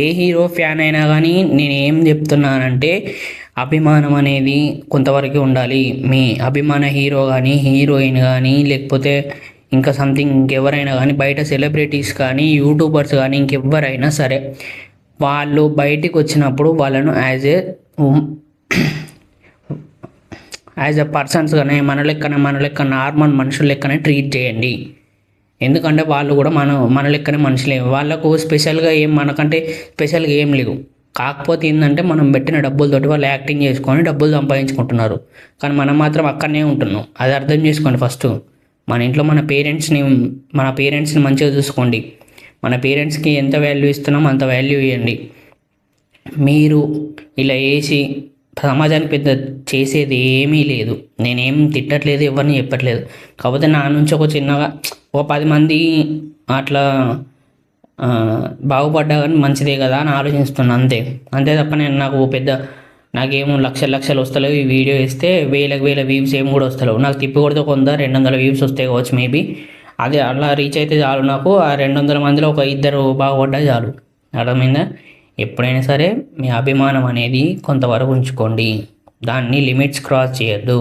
ఏ hero fan అయినా కానీ నేను ఏం చెప్తున్నానంటే అభిమానం అనేది కొంతవరకు ఉండాలి. మీ అభిమాన హీరో కానీ హీరోయిన్ కానీ లేకపోతే ఇంకా సంథింగ్ ఇంకెవరైనా కానీ బయట సెలబ్రిటీస్ కానీ యూట్యూబర్స్ కానీ ఇంకెవ్వరైనా సరే వాళ్ళు బయటికి వచ్చినప్పుడు వాళ్ళను యాజ్ ఎ పర్సన్స్గానే మన లెక్క నార్మల్ మనుషుల లెక్కనే ట్రీట్ చేయండి. ఎందుకంటే వాళ్ళు కూడా మన లెక్కనే మనుషులే. వాళ్ళకు స్పెషల్గా ఏం మనకంటే స్పెషల్గా ఏం లేవు. కాకపోతే ఏంటంటే మనం పెట్టిన డబ్బులతోటి వాళ్ళు యాక్టింగ్ చేసుకొని డబ్బులు సంపాదించుకుంటున్నారు. కానీ మనం మాత్రం అక్కడనే ఉంటున్నాం. అది అర్థం చేసుకోండి ఫస్ట్. మన ఇంట్లో మన పేరెంట్స్ని మంచిగా చూసుకోండి. మన పేరెంట్స్కి ఎంత వాల్యూ ఇస్తున్నామో అంత వాల్యూ ఇవ్వండి. మీరు ఇలా వేసి సమాజానికి పెద్ద చేసేది ఏమీ లేదు. నేనేం తిట్టట్లేదు, ఎవరిని చెప్పట్లేదు. కాకపోతే నా నుంచి ఒక చిన్నగా 10 మంది అట్లా బాగుపడ్డా కానీ మంచిదే కదా అని ఆలోచిస్తున్నాను అంతే. అంతే తప్ప నాకేమో లక్షలు వస్తలేవు. ఈ వీడియో వేస్తే వేల వ్యూస్ ఏం కూడా వస్తలేవు. నాకు తిప్పి కొడితే 100-200 వ్యూస్ వస్తాయి కావచ్చు మేబీ. అదే అలా రీచ్ అయితే చాలు. నాకు ఆ 200 మందిలో ఒక 2 బాగుపడ్డా చాలు. అర్థమైందా? ఎప్పుడైనా సరే మీ అభిమానం అనేది కొంతవరకు ఉంచుకోండి. దాన్ని లిమిట్స్ క్రాస్ చేయొద్దు.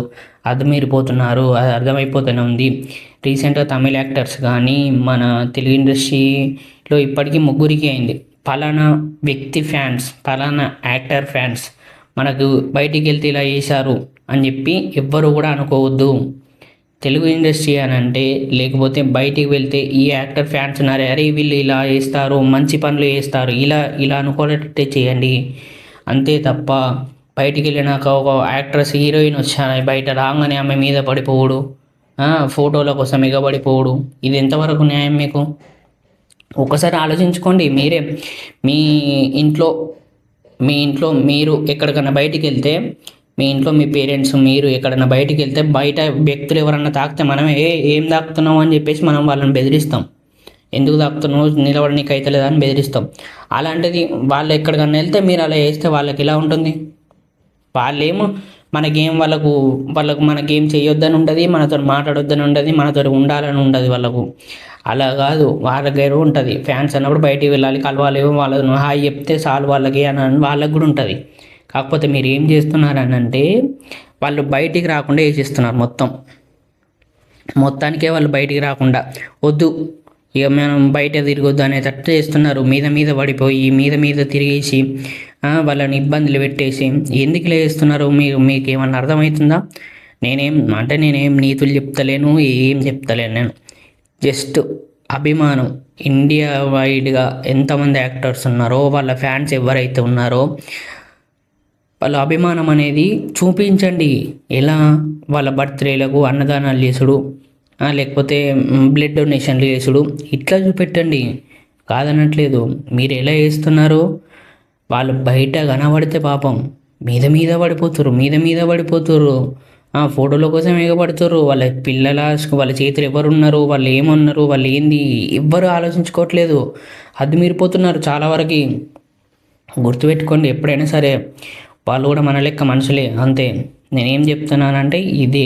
అర్థమైపోతున్నారు, అది అర్థమైపోతూనే ఉంది. రీసెంట్గా తమిళ యాక్టర్స్ కానీ మన తెలుగు ఇండస్ట్రీలో ఇప్పటికీ ముగ్గురికి అయింది. పలానా వ్యక్తి ఫ్యాన్స్, పలానా యాక్టర్ ఫ్యాన్స్ మనకు బయటికి వెళ్తే ఇలా చేశారు అని చెప్పి ఎవ్వరు కూడా అనుకోవద్దు. తెలుగు ఇండస్ట్రీ అని అంటే లేకపోతే బయటికి వెళ్తే ఈ యాక్టర్ ఫ్యాన్స్ ఉన్నారు, అరే వీళ్ళు ఇలా చేస్తారు, మంచి పనులు చేస్తారు, ఇలా అనుకునేటట్టే చేయండి. అంతే తప్ప బయటికి వెళ్ళినాక ఒక యాక్ట్రెస్ హీరోయిన్ వచ్చారు బయట రాగానే ఆమె మీద పడిపోవడు, ఫోటోల కోసం ఎగబడిపోవడు, ఇది ఎంతవరకు న్యాయం మీకు? ఒకసారి ఆలోచించుకోండి మీరే. మీ ఇంట్లో మీరు ఎక్కడికైనా బయటికి వెళ్తే, మీ ఇంట్లో మీ పేరెంట్స్ మీరు ఎక్కడైనా బయటికి వెళ్తే బయట వ్యక్తులు ఎవరన్నా తాకితే మనమే ఏం తాకుతున్నావు అని చెప్పేసి మనం వాళ్ళని బెదిరిస్తాం. ఎందుకు తాకుతున్నావు, నిలబడనీకి అవుతలేదా అని బెదిరిస్తాం. అలాంటిది వాళ్ళు ఎక్కడికన్నా వెళ్తే మీరు అలా చేస్తే వాళ్ళకి ఎలా ఉంటుంది? వాళ్ళేమో వాళ్ళకు మనకేం చేయొద్దని ఉండదు, మనతో మాట్లాడొద్దని ఉండదు, మనతో ఉండాలని ఉండదు వాళ్ళకు. అలా కాదు, వాళ్ళ దగ్గర ఉంటుంది. ఫ్యాన్స్ అన్నప్పుడు బయటికి వెళ్ళాలి, కలవాలి, వాళ్ళను హాయ్ చెప్తే చాలు వాళ్ళకి అని వాళ్ళకు కూడా ఉంటుంది. కాకపోతే మీరు ఏం చేస్తున్నారని అంటే వాళ్ళు బయటికి రాకుండా వేసిస్తున్నారు మొత్తానికే వాళ్ళు బయటికి రాకుండా వద్దు ఇక మనం బయట తిరగొద్దు అనేటట్టు చేస్తున్నారు. మీద పడిపోయి మీద తిరిగేసి వాళ్ళని ఇబ్బందులు పెట్టేసి ఎందుకు చేస్తున్నారు? మీకు ఏమన్నా అర్థమవుతుందా? నేనేం నీతులు చెప్తలేను, ఏం చెప్తలేను. నేను జస్ట్ అభిమానం. ఇండియా వైడ్గా ఎంతమంది యాక్టర్స్ ఉన్నారో వాళ్ళ ఫ్యాన్స్ ఎవరైతే ఉన్నారో వాళ్ళ అభిమానం అనేది చూపించండి. ఎలా? వాళ్ళ బర్త్డేలకు అన్నదానాలు చేసుడు, లేకపోతే బ్లడ్ డొనేషన్లు చేసుడు, ఇట్లా చూపెట్టండి. కాదనట్లేదు. మీరు ఎలా చేస్తున్నారో వాళ్ళు బయట కనబడితే పాపం మీద పడిపోతురు, ఫోటోల కోసం ఎగబడుతురు. వాళ్ళ చేతులు ఎవరున్నారు, వాళ్ళు ఏమన్నారు, వాళ్ళు ఏంది ఎవ్వరు ఆలోచించుకోవట్లేదు. హద్దు మీరిపోతున్నారు చాలా వరకు. గుర్తుపెట్టుకోండి ఎప్పుడైనా సరే వాళ్ళు కూడా మన లెక్క మనుషులే అంతే. నేనేం చెప్తున్నానంటే ఇది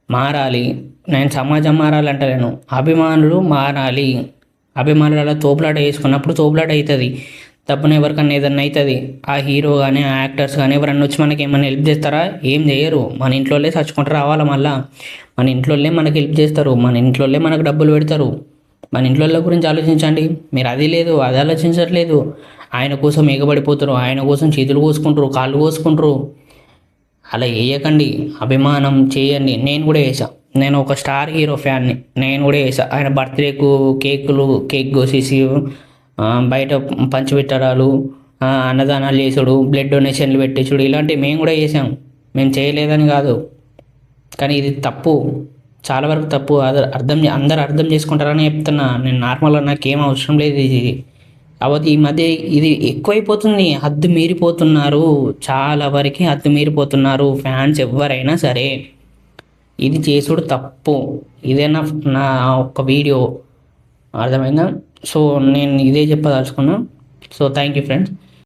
మారాలి. నేను సమాజం మారాలంటలేను, అభిమానులు మారాలి. అభిమానులు అలా తోపులాట వేసుకున్నప్పుడు తోపులాట అవుతుంది. తప్పున ఎవరికన్నా ఏదన్నా అవుతుంది. ఆ హీరో కానీ ఆ యాక్టర్స్ కానీ ఎవరన్నా వచ్చి మనకి ఏమన్నా హెల్ప్ చేస్తారా? ఏం చేయరు. మన ఇంట్లోనే చచ్చుకుంటూ రావాలా? మళ్ళా మన ఇంట్లోనే మనకి హెల్ప్ చేస్తారు, మన ఇంట్లోనే మనకు డబ్బులు పెడతారు. మన ఇంట్లో గురించి ఆలోచించండి. మీరు అది ఆలోచించట్లేదు. ఆయన కోసం ఎగబడిపోతారు, ఆయన కోసం చేతులు కోసుకుంటారు, కాళ్ళు కోసుకుంటారు. అలా వేయకండి. అభిమానం చేయండి. నేను కూడా వేసా. నేను ఒక స్టార్ హీరో ఫ్యాన్ని. నేను కూడా వేసా. ఆయన బర్త్డేకు కేక్ కోసేసి బయట పంచిపెట్టడాలు, అన్నదానాలు చేసుడు, బ్లడ్ డొనేషన్లు పెట్టేసుడు, ఇలాంటివి మేము కూడా చేసాం. మేము చేయలేదని కాదు, కానీ ఇది తప్పు, చాలా వరకు తప్పు. అందరు అర్థం చేసుకుంటారని చెప్తున్నా. నేను నార్మల్గా నాకేం అవసరం లేదు ఇది. కాబట్టి ఈ మధ్య ఇది ఎక్కువైపోతుంది. హద్దు మీరిపోతున్నారు, చాలా వరకు హద్దు మీరిపోతున్నారు ఫ్యాన్స్ ఎవరైనా సరే. ఇది చేసుడు తప్పు. ఇదేనా నా ఒక్క వీడియో, అర్థమైందా? సో నేను ఇదే చెప్పదలుచుకున్నా. So thank you friends.